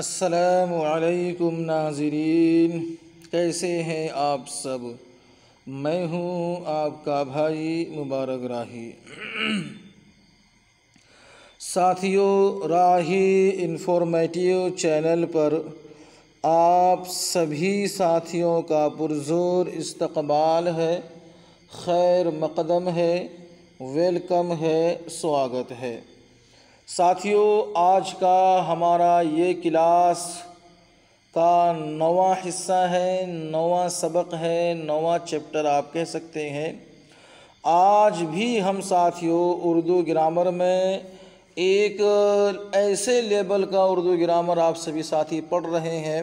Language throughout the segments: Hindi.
अस्सलामु अलैकुम नाज़रीन, कैसे हैं आप सब। मैं हूँ आपका भाई मुबारक राही। साथियों, राही इंफॉर्मेटिव चैनल पर आप सभी साथियों का पुरज़ोर इस्तक़बाल है, खैर मक़दम है, वेलकम है, स्वागत है। साथियों, आज का हमारा ये क्लास का नवा हिस्सा है, नवा सबक है, नवा चैप्टर आप कह सकते हैं। आज भी हम साथियों उर्दू ग्रामर में एक ऐसे लेवल का उर्दू ग्रामर आप सभी साथी पढ़ रहे हैं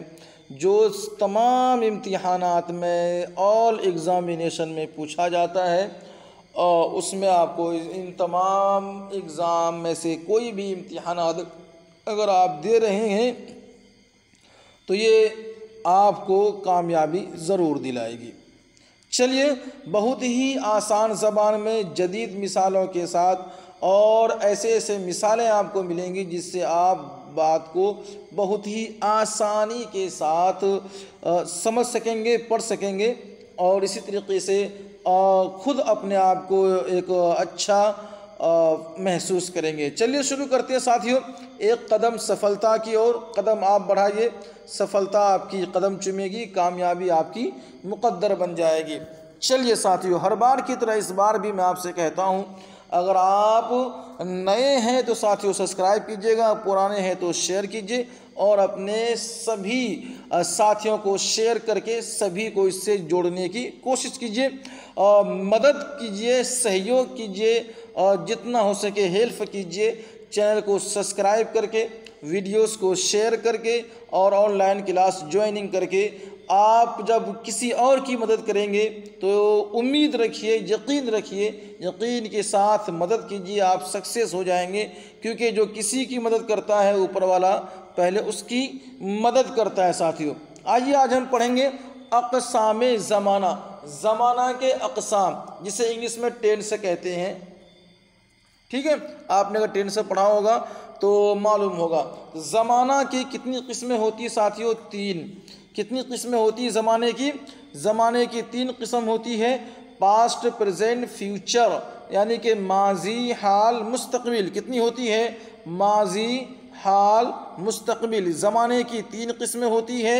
जो तमाम इम्तिहानात में, ऑल एग्ज़ामिनेशन में पूछा जाता है। और उसमें आपको इन तमाम एग्ज़ाम में से कोई भी इम्तिहानात अगर आप दे रहे हैं तो ये आपको कामयाबी ज़रूर दिलाएगी। चलिए, बहुत ही आसान ज़बान में जदीद मिसालों के साथ और ऐसे ऐसे मिसालें आपको मिलेंगी जिससे आप बात को बहुत ही आसानी के साथ समझ सकेंगे, पढ़ सकेंगे और इसी तरीके से खुद अपने आप को एक अच्छा महसूस करेंगे। चलिए शुरू करते हैं साथियों। एक कदम सफलता की ओर कदम आप बढ़ाइए, सफलता आपकी कदम चूमेगी, कामयाबी आपकी मुकद्दर बन जाएगी। चलिए साथियों, हर बार की तरह इस बार भी मैं आपसे कहता हूँ, अगर आप नए हैं तो साथियों सब्सक्राइब कीजिएगा, पुराने हैं तो शेयर कीजिए और अपने सभी साथियों को शेयर करके सभी को इससे जोड़ने की कोशिश कीजिए, मदद कीजिए, सहयोग कीजिए और जितना हो सके हेल्प कीजिए। चैनल को सब्सक्राइब करके, वीडियोस को शेयर करके और ऑनलाइन क्लास ज्वाइनिंग करके आप जब किसी और की मदद करेंगे तो उम्मीद रखिए, यकीन रखिए, यकीन के साथ मदद कीजिए, आप सक्सेस हो जाएंगे। क्योंकि जो किसी की मदद करता है ऊपर वाला पहले उसकी मदद करता है। साथियों, आइए आज हम पढ़ेंगे अक़साम ज़माना, ज़माना के अक़साम, जिसे इंग्लिश में टेंस कहते हैं। ठीक है, आपने अगर टेंस से पढ़ा होगा तो मालूम होगा। ज़माना की कितनी किस्में होती है साथियों? तीन। कितनी किस्में होती है ज़माने की? ज़माने की तीन किस्म होती है, पास्ट, प्रेजेंट, फ्यूचर, यानी कि माजी, हाल, मुस्तकबिल। कितनी होती है? माजी, हाल, मुस्तकबिल। ज़माने की तीन किस्में होती है,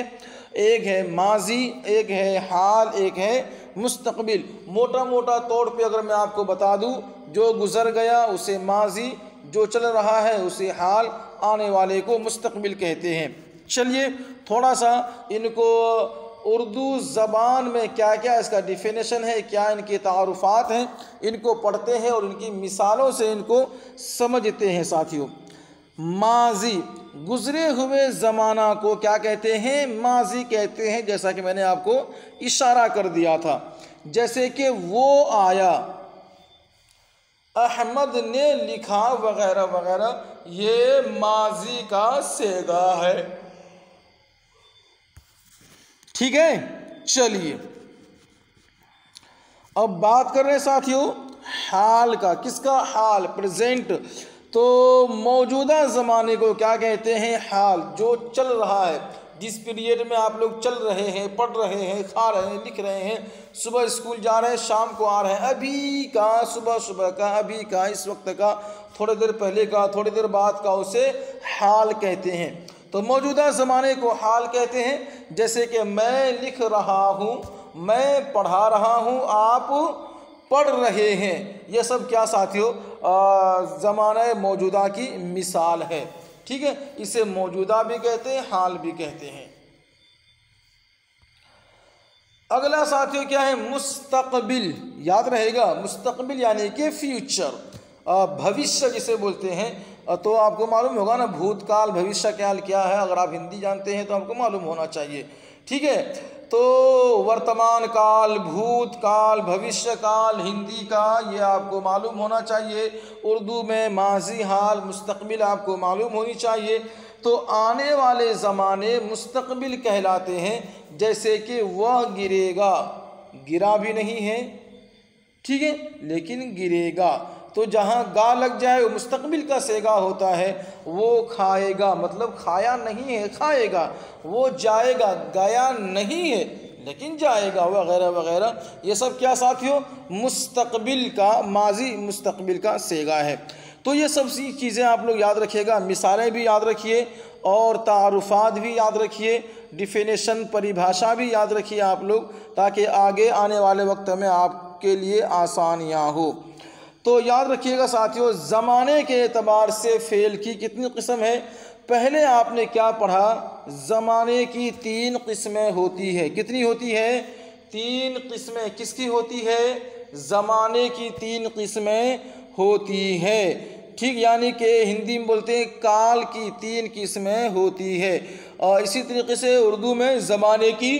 एक है माजी, एक है हाल, एक है मुस्तकबिल। मोटा मोटा तौर पे अगर मैं आपको बता दूं, जो गुज़र गया उसे माजी, जो चल रहा है उसे हाल, आने वाले को मुस्तकबिल कहते हैं। चलिए थोड़ा सा इनको उर्दू ज़बान में क्या क्या इसका डिफिनेशन है, क्या इनके तारुफ़ात हैं, इनको पढ़ते हैं और इनकी मिसालों से इनको समझते हैं। साथियों, माजी, गुज़रे हुए ज़माना को क्या कहते हैं? माजी कहते हैं। जैसा कि मैंने आपको इशारा कर दिया था, जैसे कि वो आया, अहमद ने लिखा, वगैरह वगैरह, ये माजी का सेगा है। ठीक है, चलिए अब बात कर रहे हैं साथियों हाल का। किसका? हाल, प्रेजेंट। तो मौजूदा ज़माने को क्या कहते हैं? हाल। जो चल रहा है, जिस पीरियड में आप लोग चल रहे हैं, पढ़ रहे हैं, खा रहे हैं, लिख रहे हैं, सुबह स्कूल जा रहे हैं, शाम को आ रहे हैं, अभी का, सुबह सुबह का, अभी का, इस वक्त का, थोड़ी देर पहले का, थोड़ी देर बाद का, उसे हाल कहते हैं। तो मौजूदा ज़माने को हाल कहते हैं। जैसे कि मैं लिख रहा हूँ, मैं पढ़ा रहा हूँ, आप पढ़ रहे हैं, ये सब क्या साथियों? ज़माना मौजूदा की मिसाल है। ठीक है, इसे मौजूदा भी कहते हैं, हाल भी कहते हैं। अगला साथियों क्या है? मुस्तकबिल। याद रहेगा, मुस्तकबिल यानी कि फ्यूचर, भविष्य जिसे बोलते हैं। तो आपको मालूम होगा ना भूतकाल, भविष्य काल क्या है। अगर आप हिंदी जानते हैं तो आपको मालूम होना चाहिए। ठीक है, तो वर्तमान काल, भूतकाल, भविष्य काल, हिंदी का ये आपको मालूम होना चाहिए। उर्दू में माजी, हाल, मुस्तकबिल आपको मालूम होनी चाहिए। तो आने वाले ज़माने मुस्तकबिल कहलाते हैं। जैसे कि वह गिरेगा, गिरा भी नहीं है, ठीक है, लेकिन गिरेगा। तो जहाँ गा लग जाए वो मुस्तकबिल का सेगा होता है। वो खाएगा मतलब खाया नहीं है, खाएगा। वो जाएगा, गया नहीं है लेकिन जाएगा, वगैरह वगैरह। ये सब क्या साथियों, मुस्तकबिल का, माजी मुस्तकबिल का सेगा है। तो ये सब सी चीज़ें आप लोग याद रखिएगा, मिसालें भी याद रखिए और तारुफात भी याद रखिए, डिफिनेशन परिभाषा भी याद रखिए आप लोग, ताकि आगे आने वाले वक्त में आपके लिए आसानियाँ हो। तो याद रखिएगा साथियों, ज़माने के एतबार से फ़ेल की कितनी किस्म है। पहले आपने क्या पढ़ा, ज़माने की 3 किस्में होती है। कितनी होती है? 3 किस्में। किसकी होती है? ज़माने की 3 किस्में होती है। ठीक, यानी कि हिंदी में बोलते हैं काल की 3 किस्में होती है। और इसी तरीके से उर्दू में ज़माने की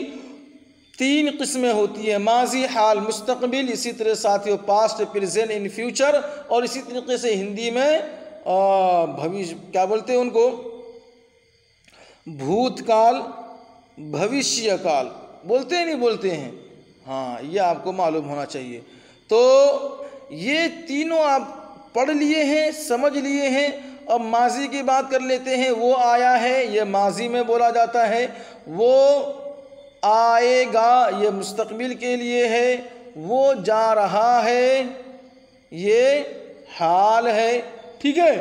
3 किस्में होती है, माजी, हाल, मुस्तकबिल। इसी तरह साथियों पास्ट, प्रेजेंट, इन फ्यूचर। और इसी तरीके से हिंदी में भविष्य, क्या बोलते हैं उनको, भूतकाल, भविष्यकाल बोलते हैं, नहीं बोलते हैं? हाँ, ये आपको मालूम होना चाहिए। तो ये तीनों आप पढ़ लिए हैं, समझ लिए हैं। अब माजी की बात कर लेते हैं। वो आया है, ये माजी में बोला जाता है। वो आएगा, ये मुस्तकबिल के लिए है। वो जा रहा है, ये हाल है। ठीक है,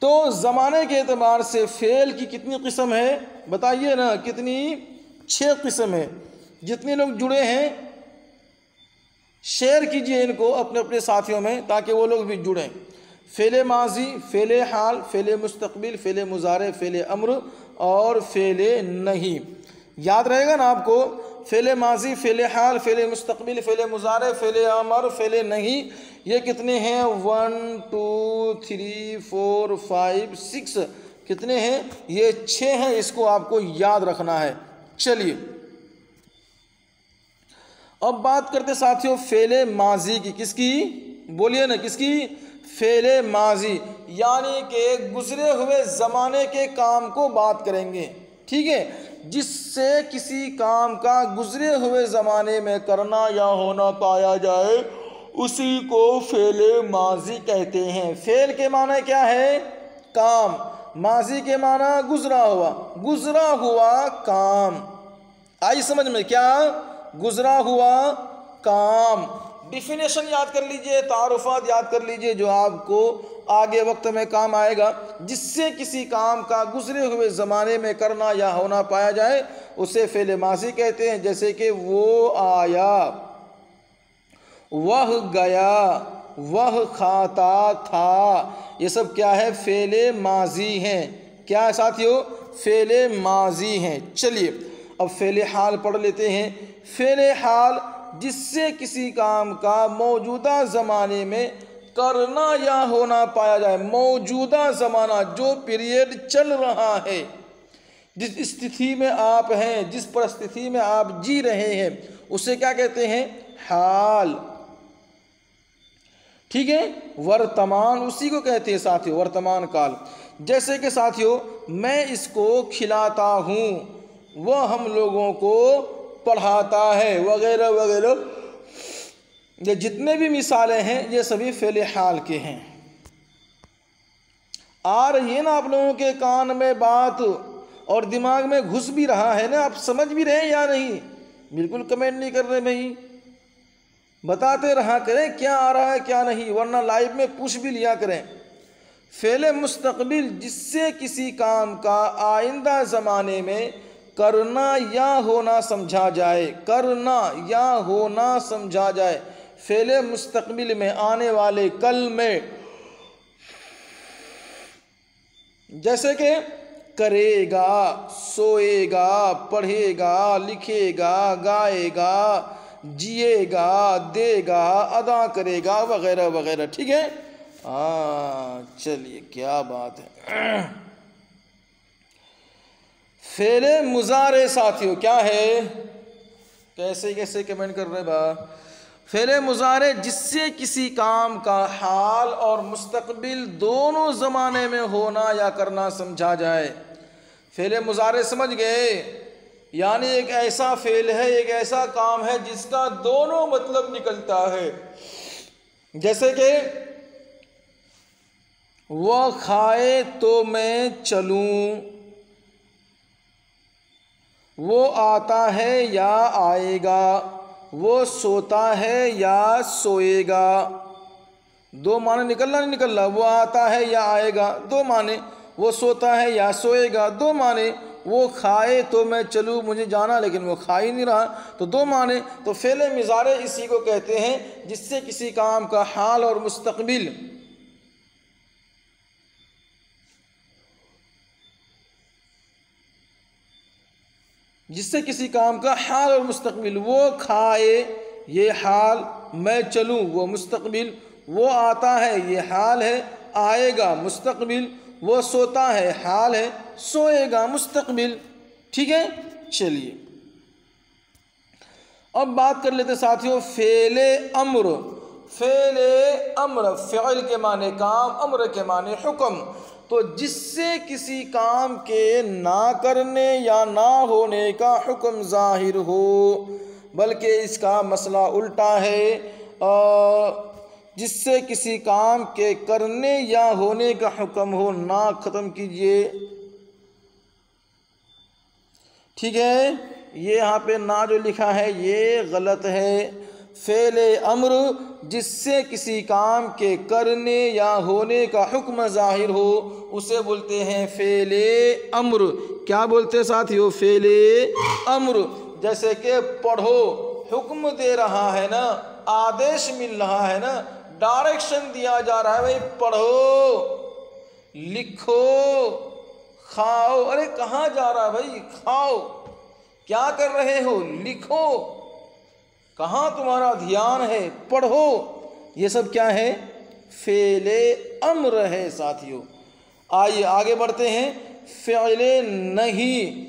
तो ज़माने के एतबार से फ़ेल की कितनी किस्म है बताइए ना, कितनी? 6 किस्म है। जितने लोग जुड़े हैं शेयर कीजिए इनको अपने अपने साथियों में, ताकि वो लोग भी जुड़ें। फ़ेल माजी, फ़ेल हाल, फ़ेल मुस्तकबिल, फ़ेल मुज़ारे, फ़ेल अम्र और फ़ेल नहीं। याद रहेगा ना आपको? फ़ेल माजी, फ़ेल हाल, फ़ेल मुस्तकबिल, फ़ेल मुज़ारे, फ़ेल अम्र, फ़ेल नहीं। ये कितने हैं? 1 2 3 4 5 6। कितने हैं? ये 6 हैं। इसको आपको याद रखना है। चलिए अब बात करते साथियों फ़ेल माजी की। किसकी? बोलिए ना, किसकी? फ़ेल माजी, यानी कि गुजरे हुए ज़माने के काम को बात करेंगे। ठीक है, जिससे किसी काम का गुजरे हुए ज़माने में करना या होना पाया जाए, उसी को फ़ेल माजी कहते हैं। फ़ेल के माने क्या है? काम। माजी के माना गुजरा हुआ, गुजरा हुआ काम। आई समझ में? क्या? गुजरा हुआ काम। डिफिनेशन याद कर लीजिए, तारुफात याद कर लीजिए, जो आपको आगे वक्त में काम आएगा। जिससे किसी काम का गुजरे हुए ज़माने में करना या होना पाया जाए, उसे फ़ेल माजी कहते हैं। जैसे कि वो आया, वह गया, वह खाता था। ये सब क्या है? फ़ेल माजी हैं। क्या है साथियों? फ़ेल माजी हैं। चलिए अब फ़ेल हाल पढ़ लेते हैं। फ़ेल हाल, जिससे किसी काम का मौजूदा ज़माने में करना या होना पाया जाए। मौजूदा ज़माना, जो पीरियड चल रहा है, जिस स्थिति में आप हैं, जिस परिस्थिति में आप जी रहे हैं, उसे क्या कहते हैं? हाल। ठीक है, वर्तमान उसी को कहते हैं साथियों, वर्तमान काल। जैसे कि साथियों मैं इसको खिलाता हूँ, वह हम लोगों को पढ़ाता है, वगैरह वगैरह। ये जितने भी मिसालें हैं ये सभी फ़ेल हाल के हैं। आ रही है ना आप लोगों के कान में बात और दिमाग में घुस भी रहा है ना? आप समझ भी रहे हैं या नहीं? बिल्कुल कमेंट नहीं कर रहे भाई, बताते रहा करें क्या आ रहा है क्या नहीं, वरना लाइव में पूछ भी लिया करें। फ़ेल मुस्तकबिल, जिससे किसी काम का आइंदा ज़माने में करना या होना समझा जाए, करना या होना समझा जाए। फ़ेल मुस्तकबिल में आने वाले कल में, जैसे कि करेगा, सोएगा, पढ़ेगा, लिखेगा, गाएगा, जिएगा, देगा, अदा करेगा, वगैरह वगैरह। ठीक है, चलिए क्या बात है। फ़ेल मुज़ारे साथियों क्या है? कैसे कैसे कमेंट कर रहे बा? फ़ेल मुज़ारे, जिससे किसी काम का हाल और मुस्तकबिल दोनों ज़माने में होना या करना समझा जाए। फ़ेल मुज़ारे समझ गए? यानी एक ऐसा फेल है, एक ऐसा काम है जिसका दोनों मतलब निकलता है। जैसे कि वह खाए तो मैं चलूं, वो आता है या आएगा, वो सोता है या सोएगा। दो माने निकल रहा नहीं निकल रहा? वो आता है या आएगा, दो माने। वो सोता है या सोएगा, दो माने। वो खाए तो मैं चलूँ, मुझे जाना, लेकिन वो खा ही नहीं रहा, तो दो माने। तो फेले मिजारे इसी को कहते हैं जिससे किसी काम का हाल और मुस्तकबिल और मुस्तकबिल। वो खाए ये हाल, मैं चलूँ वो मुस्तकबिल। वो आता है ये हाल है, आएगा मुस्तकबिल। वो सोता है हाल है, सोएगा मुस्तकबिल। ठीक है, चलिए अब बात कर लेते साथियों फेले अम्र। फेले अम्र फ़िल के माने काम, अम्र के माने हुक्म। तो जिससे किसी काम के ना करने या ना होने का हुक्म ज़ाहिर हो, बल्कि इसका मसला उल्टा है, जिससे किसी काम के करने या होने का हुक्म हो, ना ख़त्म कीजिए। ठीक है, ये यहाँ पे ना जो लिखा है ये गलत है। फ़ेले अम्र जिससे किसी काम के करने या होने का हुक्म ज़ाहिर हो, उसे बोलते हैं फ़ेले अम्र। क्या बोलते हैं साथियों? फ़ेले अम्र। जैसे कि पढ़ो, हुक्म दे रहा है ना, आदेश मिल रहा है ना, डायरेक्शन दिया जा रहा है, भाई पढ़ो, लिखो, खाओ। अरे कहाँ जा रहा है भाई? खाओ। क्या कर रहे हो? लिखो। कहाँ तुम्हारा ध्यान है? पढ़ो। ये सब क्या है? फेले अम्र है साथियों। आइए आगे बढ़ते हैं। फ़िले नहीं।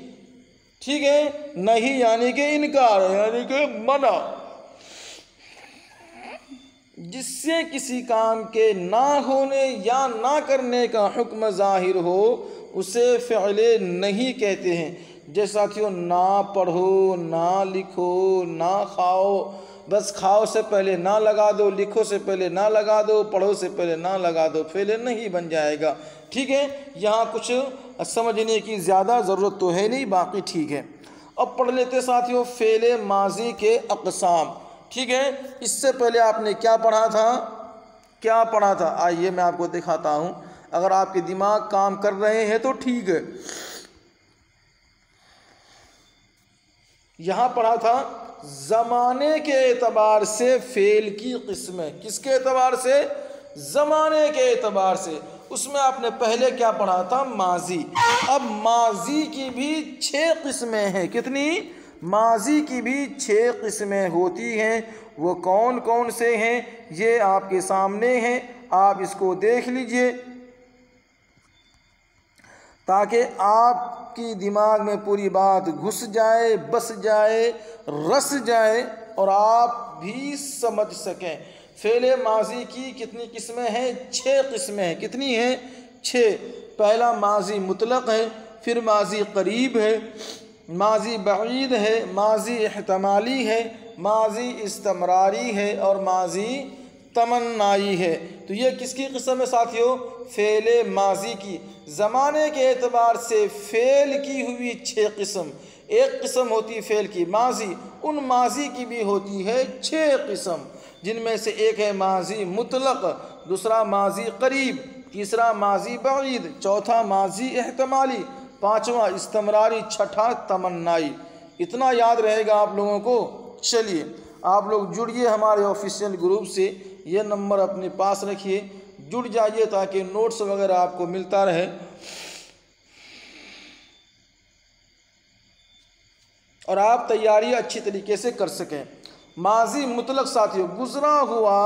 ठीक है, नहीं यानी कि इनकार, यानी कि मना। जिससे किसी काम के ना होने या ना करने का हुक्म ज़ाहिर हो, उसे फ़िले नहीं कहते हैं। जैसे साथियों ना पढ़ो, ना लिखो, ना खाओ। बस खाओ से पहले ना लगा दो, लिखो से पहले ना लगा दो, पढ़ो से पहले ना लगा दो, फ़िले नहीं बन जाएगा। ठीक है, यहाँ कुछ समझने की ज़्यादा ज़रूरत तो है नहीं, बाकी ठीक है। अब पढ़ लेते साथियों फ़िले माजी के अक़साम। ठीक है, इससे पहले आपने क्या पढ़ा था? आइए मैं आपको दिखाता हूँ। अगर आपके दिमाग काम कर रहे हैं तो ठीक है। यहाँ पढ़ा था ज़माने के एतबार से फ़ेल की किस्में। किसके एतबार से? ज़माने के एतबार से। उसमें आपने पहले क्या पढ़ा था? माजी। अब माजी की भी 6 किस्में हैं। कितनी? माजी की भी 6 किस्में होती हैं। वो कौन कौन से हैं ये आपके सामने हैं, आप इसको देख लीजिए ताकि आपकी दिमाग में पूरी बात घुस जाए, बस जाए, रस जाए और आप भी समझ सकें। फ़ेले माजी की कितनी किस्में हैं? 6 किस्में हैं। कितनी हैं? 6। पहला माजी मुतलक है, फिर माजी करीब है, माजी बईद है, माजी एहतमाली है, माजी इस्तमरारी है और माजी तमन्नाई है। तो ये किसकी किस्म है साथियों? फ़ेले माजी की। ज़माने के एतबार से फ़ेल की हुई 6 किस्म। एक किस्म होती है फ़ेल की माजी, उन माजी की भी होती है 6 किस्म, जिनमें से एक है माजी मुतलक, दूसरा माजी करीब, तीसरा माजी बईद, चौथा माजी एहतमाली, पाँचवा इस्तमरारी, छठा तमन्नाई। इतना याद रहेगा आप लोगों को। चलिए आप लोग जुड़िए हमारे ऑफिशियल ग्रुप से, ये नंबर अपने पास रखिए, जुड़ जाइए ताकि नोट्स वगैरह आपको मिलता रहे और आप तैयारी अच्छी तरीके से कर सकें। माजी मुतलक साथियों, गुज़रा हुआ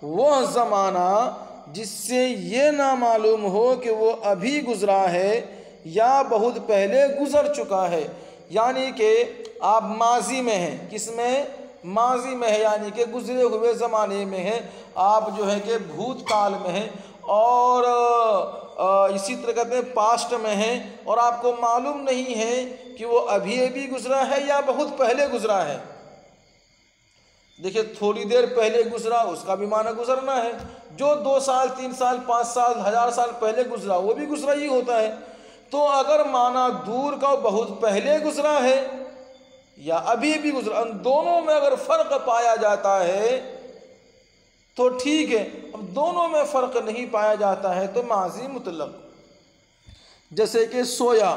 वह ज़माना जिससे ये ना मालूम हो कि वो अभी गुज़रा है या बहुत पहले गुज़र चुका है। यानी कि आप माजी में हैं। किस में? माजी में है, यानी कि गुज़रे हुए ज़माने में है। आप जो है कि भूतकाल में हैं और इसी तरह कहते हैं पास्ट में है, और आपको मालूम नहीं है कि वो अभी गुजरा है या बहुत पहले गुजरा है। देखिए थोड़ी देर पहले गुजरा उसका भी माना गुजरना है, जो 2 साल 3 साल 5 साल 1000 साल पहले गुजरा वो भी गुजरा ही होता है। तो अगर माना दूर का बहुत पहले गुजरा है या अभी गुजरा, उन दोनों में अगर फ़र्क पाया जाता है तो ठीक है। अब दोनों में फ़र्क नहीं पाया जाता है तो माजी मुतलक। जैसे कि सोया,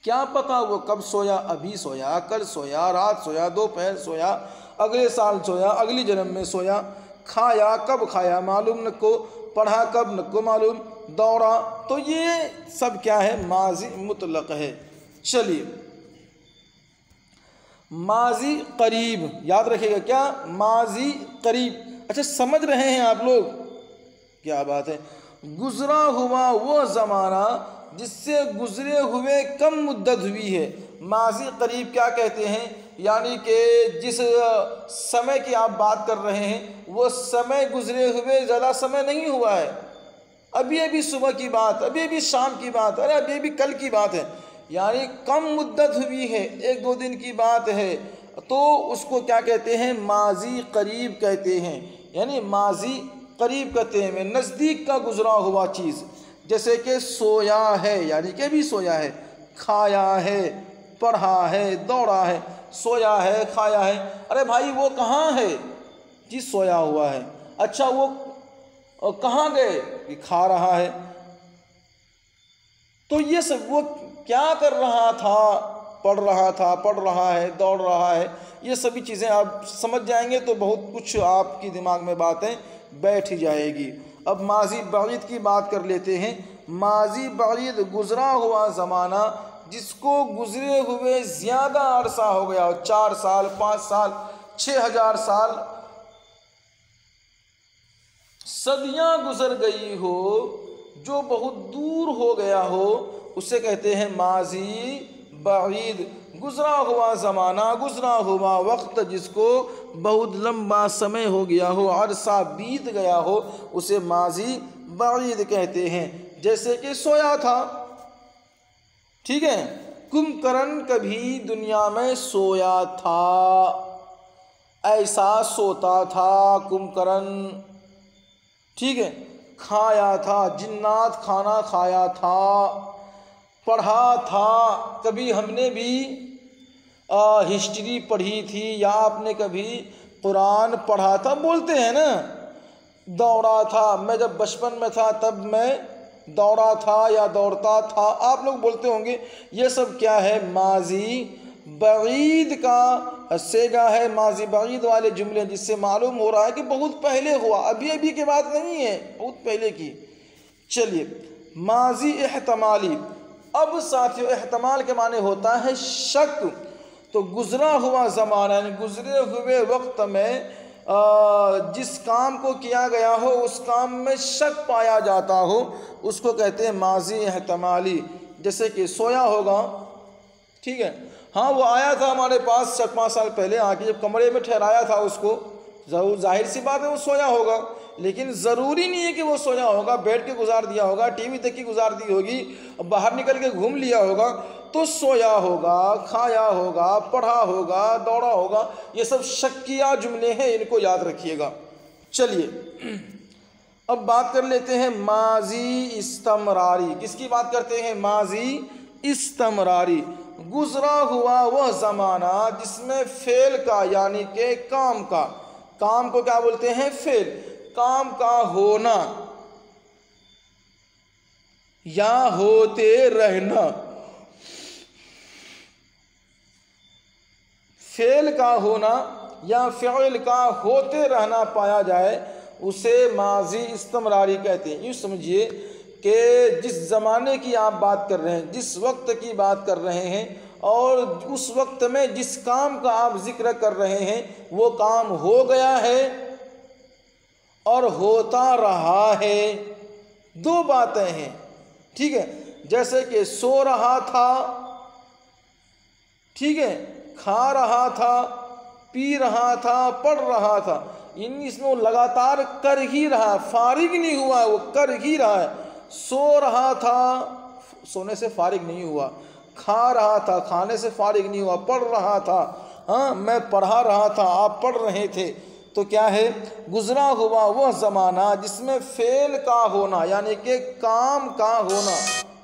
क्या पता वो कब सोया, अभी सोया, कल सोया, रात सोया, दोपहर सोया, अगले साल सोया, अगली जन्म में सोया। खाया कब खाया मालूम न को, पढ़ा कब न को मालूम, दौड़ा, तो ये सब क्या है, माजी मुतलक है। चलिए माजी करीब याद रखिएगा, क्या, माजी करीब। अच्छा समझ रहे हैं आप लोग, क्या बात है। गुजरा हुआ वो ज़माना जिससे गुजरे हुए कम मुद्दत हुई है। माजी करीब क्या कहते हैं, यानी कि जिस समय की आप बात कर रहे हैं वो समय गुजरे हुए ज़्यादा समय नहीं हुआ है, अभी सुबह की बात, अभी शाम की बात, अरे अभी कल की बात है, यानी कम मुद्दत हुई है, 1-2 दिन की बात है, तो उसको क्या कहते हैं, माजी करीब कहते हैं। यानी माजी करीब कहते हैं, नज़दीक का गुजरा हुआ चीज़। जैसे कि सोया है, यानी कि भी सोया है, खाया है, पढ़ा है, दौड़ा है, सोया है, खाया है। अरे भाई वो कहाँ है जी, सोया हुआ है। अच्छा वो कहाँ गए, कि खा रहा है। तो ये सब वो क्या कर रहा था, पढ़ रहा था, पढ़ रहा है, दौड़ रहा है। ये सभी चीज़ें आप समझ जाएंगे तो बहुत कुछ आपकी दिमाग में बातें बैठ ही जाएगी। अब माजी बाइद की बात कर लेते हैं। माजी बाइद गुजरा हुआ ज़माना जिसको गुजरे हुए ज़्यादा अरसा हो गया हो, 4 साल 5 साल 6000 साल, सदियाँ गुजर गई हो, जो बहुत दूर हो गया हो, उसे कहते हैं माजी बाइद। गुजरा हुआ ज़माना, गुजरा हुआ वक्त जिसको बहुत लंबा समय हो गया हो, अरसा बीत गया हो, उसे माजी बाइद कहते हैं। जैसे कि सोया था, ठीक है, कुंभकर्ण कभी दुनिया में सोया था, ऐसा सोता था कुंभकर्ण, ठीक है। खाया था, जिन्नात खाना खाया था, पढ़ा था, कभी हमने भी हिस्ट्री पढ़ी थी या आपने कभी कुरान पढ़ा था, बोलते हैं ना। दौड़ा था, मैं जब बचपन में था तब मैं दौड़ा था या दौड़ता था, आप लोग बोलते होंगे। ये सब क्या है, माजी बईद का सेगा है, माजी बईद वाले जुमले, जिससे मालूम हो रहा है कि बहुत पहले हुआ, अभी की बात नहीं है, बहुत पहले की। चलिए माजी एहतमाली। अब साथियों एहतमाल के माने होता है शक। तो गुजरा हुआ ज़माना, गुजरे हुए वक्त में जिस काम को किया गया हो उस काम में शक पाया जाता हो, उसको कहते हैं माजी एहतमाली। जैसे कि सोया होगा, ठीक है, हाँ वो आया था हमारे पास 4-5 साल पहले आके, जब कमरे में ठहराया था उसको, ज़रूर जाहिर सी बात है वो सोया होगा, लेकिन ज़रूरी नहीं है कि वो सोया होगा। बैठ के गुजार दिया होगा, टीवी तक की गुजार दी होगी, बाहर निकल के घूम लिया होगा, तो सोया होगा, खाया होगा, पढ़ा होगा, दौड़ा होगा। ये सब शक्किया जुमले हैं, इनको याद रखिएगा। चलिए अब बात कर लेते हैं माजी इस्तमरारी। किसकी बात करते हैं, माजी इस्तमरारी। गुजरा हुआ वह ज़माना जिसमें फेल का, यानी कि काम का, काम को क्या बोलते हैं, फेल, काम का होना या होते रहना, फेल का होना या फ़िल का होते रहना पाया जाए, उसे माजी इस्तमरारी कहते हैं। यूँ समझिए कि जिस ज़माने की आप बात कर रहे हैं, जिस वक्त की बात कर रहे हैं, और उस वक्त में जिस काम का आप जिक्र कर रहे हैं वो काम हो गया है और होता रहा है, 2 बातें हैं, ठीक है। जैसे कि सो रहा था, ठीक है, खा रहा था, पी रहा था, पढ़ रहा था। इसमें लगातार कर ही रहा, फारिग नहीं हुआ, वो कर ही रहा है। सो रहा था, सोने से फारिग नहीं हुआ, खा रहा था, खाने से फारिग नहीं हुआ, पढ़ रहा था, हाँ मैं पढ़ा रहा था, आप पढ़ रहे थे। तो क्या है, गुजरा हुआ वह ज़माना जिसमें फेल का होना यानी कि काम का होना,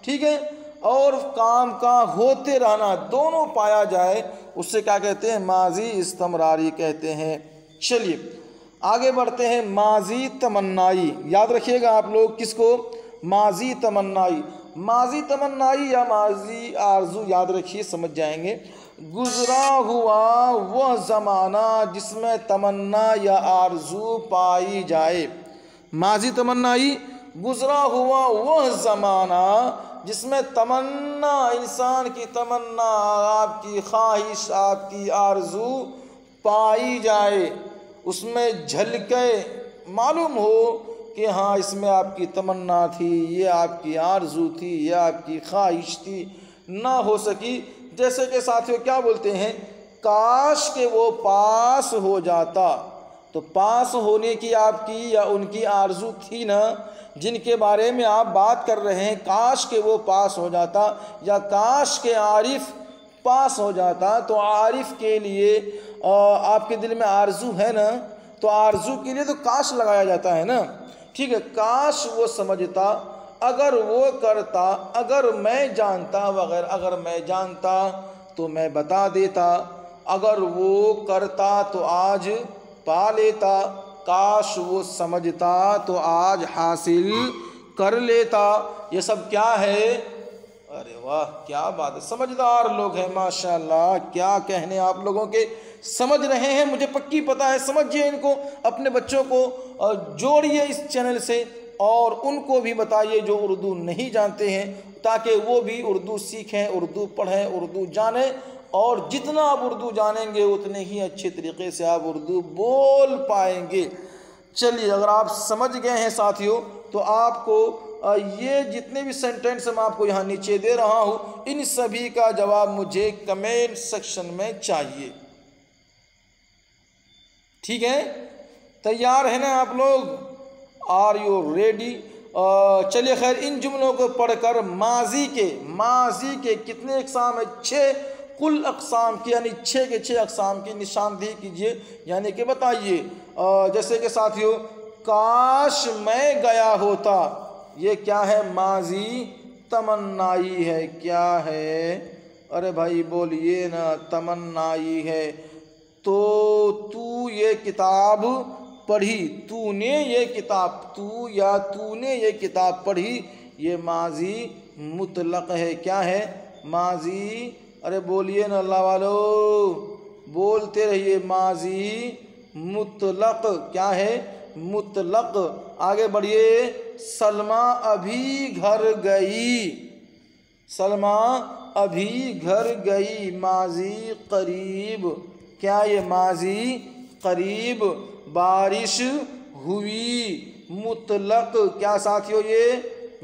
ठीक है, और काम का होते रहना दोनों पाया जाए, उससे क्या कहते हैं, माजी इस्तमरारी कहते हैं। चलिए आगे बढ़ते हैं। माजी तमन्नाई, याद रखिएगा आप लोग किसको, माजी तमन्नाई। माजी तमन्नाई या माजी आरजू याद रखिए, समझ जाएंगे। गुजरा हुआ वह ज़माना जिसमें तमन्ना या आरजू पाई जाए। माजी तमन्नाई, गुजरा हुआ वह ज़माना जिसमें तमन्ना, इंसान की तमन्ना, आपकी ख्वाहिश, आपकी आरजू पाई जाए, उसमें झलके मालूम हो कि हाँ इसमें आपकी तमन्ना थी, ये आपकी आरजू थी, ये आपकी ख्वाहिश थी, ना हो सकी। जैसे कि साथियों क्या बोलते हैं, काश के वो पास हो जाता। तो पास होने की आपकी या उनकी आरजू थी ना, जिनके बारे में आप बात कर रहे हैं, काश के वो पास हो जाता या काश के आरिफ पास हो जाता। तो आरिफ के लिए आपके दिल में आरजू है ना, तो आरजू के लिए तो काश लगाया जाता है ना, ठीक है। काश वो समझता, अगर वो करता, अगर मैं जानता वगैरह, अगर मैं जानता तो मैं बता देता, अगर वो करता तो आज पा लेता, काश वो समझता तो आज हासिल कर लेता। ये सब क्या है, अरे वाह क्या बात है, समझदार लोग हैं माशाल्लाह, क्या कहने आप लोगों के, समझ रहे हैं, मुझे पक्की पता है। समझिए इनको, अपने बच्चों को जोड़िए इस चैनल से और उनको भी बताइए जो उर्दू नहीं जानते हैं, ताकि वो भी उर्दू सीखें, उर्दू पढ़ें, उर्दू जानें। और जितना आप उर्दू जानेंगे उतने ही अच्छे तरीके से आप उर्दू बोल पाएंगे। चलिए अगर आप समझ गए हैं साथियों, तो आपको ये जितने भी सेंटेंस मैं आपको यहाँ नीचे दे रहा हूँ, इन सभी का जवाब मुझे कमेंट सेक्शन में चाहिए, ठीक है। तैयार है ना आप लोग, आर यू रेडी। चलिए खैर, इन जुमलों को पढ़कर माजी के कितने अक़साम है, 6 कुल अक़साम की, यानी 6 के 6 अक़साम की निशानदेही कीजिए, यानी कि बताइए। जैसे कि साथियों, काश मैं गया होता, ये क्या है, माजी तमन्नाई है, क्या है, अरे भाई बोलिए ना, तमन्नाई है। तो तू ये किताब पढ़ी, तूने ये किताब, तू या तूने ये किताब पढ़ी, ये माजी मुतलक है, क्या है, माजी, अरे बोलिए ना अल्लाह वालो, बोलते रहिए, माजी मुतलक, क्या है, मुतलक। आगे बढ़िए। सलमा अभी घर गई, सलमा अभी घर गई, माजी करीब, क्या ये माजी करीब। बारिश हुई, मुतलक, क्या साथियों, ये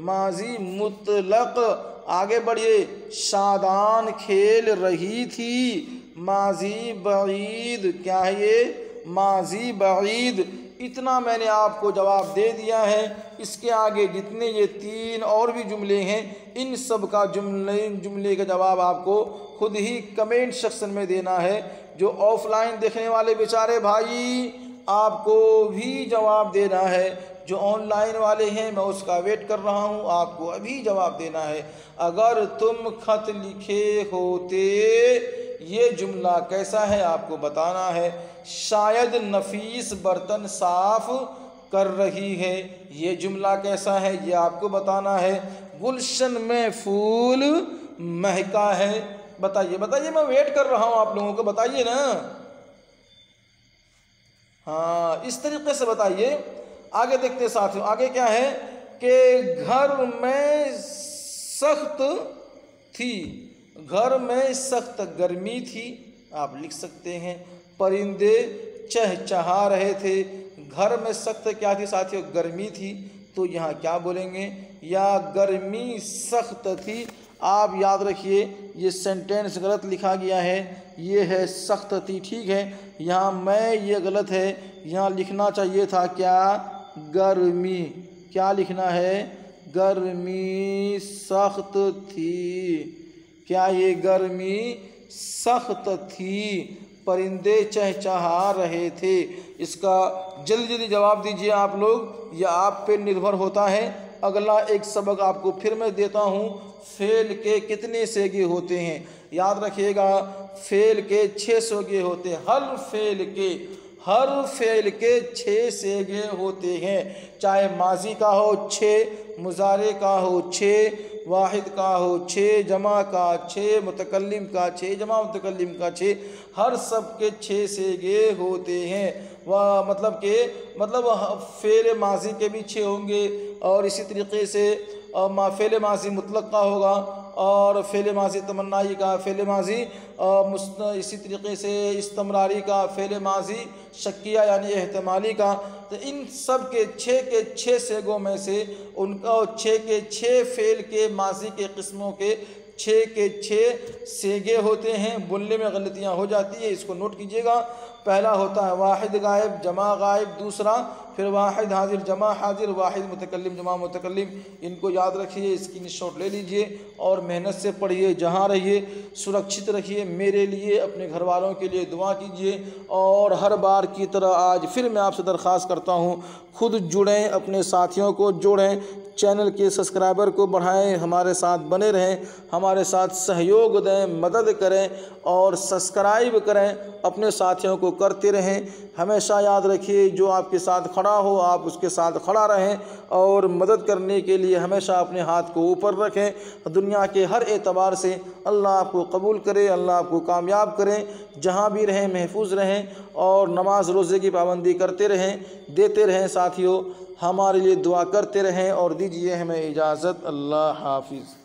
माजी मुतलक। आगे बढ़िए। शादान खेल रही थी, माजी बईद, क्या है ये, माजी बईद। इतना मैंने आपको जवाब दे दिया है। इसके आगे जितने ये 3 और भी जुमले हैं, इन सब का जुमले का जवाब आपको खुद ही कमेंट सेक्शन में देना है। जो ऑफलाइन देखने वाले बेचारे भाई, आपको भी जवाब देना है। जो ऑनलाइन वाले हैं, मैं उसका वेट कर रहा हूं, आपको अभी जवाब देना है। अगर तुम खत लिखे होते, ये जुमला कैसा है आपको बताना है। शायद नफीस बर्तन साफ कर रही है, ये जुमला कैसा है ये आपको बताना है। गुलशन में फूल महका है, बताइए बताइए, मैं वेट कर रहा हूं आप लोगों को, बताइए ना। हाँ, इस तरीके से बताइए। आगे देखते साथियों, आगे क्या है कि घर में सख्त थी, घर में सख्त गर्मी थी, आप लिख सकते हैं। परिंदे चहचहा रहे थे, घर में सख्त क्या थी साथियों, गर्मी थी, तो यहाँ क्या बोलेंगे, या गर्मी सख्त थी। आप याद रखिए ये सेंटेंस गलत लिखा गया है, ये है सख्त थी, ठीक है। यहाँ मैं ये गलत है, यहाँ लिखना चाहिए था क्या, गर्मी। क्या लिखना है, गर्मी सख्त थी। क्या ये गर्मी सख्त थी, परिंदे चहचहा रहे थे। इसका जल्दी जल्दी जवाब दीजिए आप लोग, यह आप पे निर्भर होता है। अगला एक सबक आपको फिर मैं देता हूँ, फेल के कितने सेगे होते हैं। याद रखिएगा, फेल के 6 सेगे होते हैं। हर फेल के 6 सेगे होते हैं, चाहे माजी का हो 6, मुजारे का हो 6, वाहिद का हो 6, जमा का 6, मुतकल्लिम का 6, जमा मुतकल्लिम का 6, हर सब के 6 सेगे होते हैं। वह मतलब फ़ेल माजी के भी 6 होंगे, और इसी तरीके से फ़ेल माजी मुतलक का होगा, और फ़ेल माजी तमन्नाई का, फ़ेल माजी इसी तरीके से इस्तमरारी का, फ़ेल माजी शक्किया यानी एहतमाली का। तो इन सब के 6 सेगों में से उनका 6 के 6 फ़ेल के माजी के किस्मों के 6 के 6 सेगे होते हैं। बोलने में गलतियां हो जाती है, इसको नोट कीजिएगा। पहला होता है वाहिद गायब, जमा गायब, दूसरा फिर वाहिद हाजिर, जमा हाजिर, वाहिद मुतकल्लिम, जमा मुतकल्लिम। इनको याद रखिए, स्क्रीनशॉट ले लीजिए और मेहनत से पढ़िए। जहाँ रहिए सुरक्षित रखिए। मेरे लिए, अपने घर वालों के लिए दुआ कीजिए। और हर बार की तरह आज फिर मैं आपसे दरख्वास्त करता हूँ, खुद जुड़ें, अपने साथियों को जोड़ें, चैनल के सब्सक्राइबर को बढ़ाएं, हमारे साथ बने रहें, हमारे साथ सहयोग दें, मदद करें और सब्सक्राइब करें, अपने साथियों को करते रहें। हमेशा याद रखिए, जो आपके साथ खड़ा हो आप उसके साथ खड़ा रहें, और मदद करने के लिए हमेशा अपने हाथ को ऊपर रखें। दुनिया के हर एतबार से अल्लाह आपको कबूल करे, अल्लाह आपको कामयाब करें। जहाँ भी रहें महफूज रहें, और नमाज रोज़े की पाबंदी करते रहें, देते रहें साथियों। हमारे लिए दुआ करते रहें और दीजिए हमें इजाज़त। अल्लाह हाफिज़।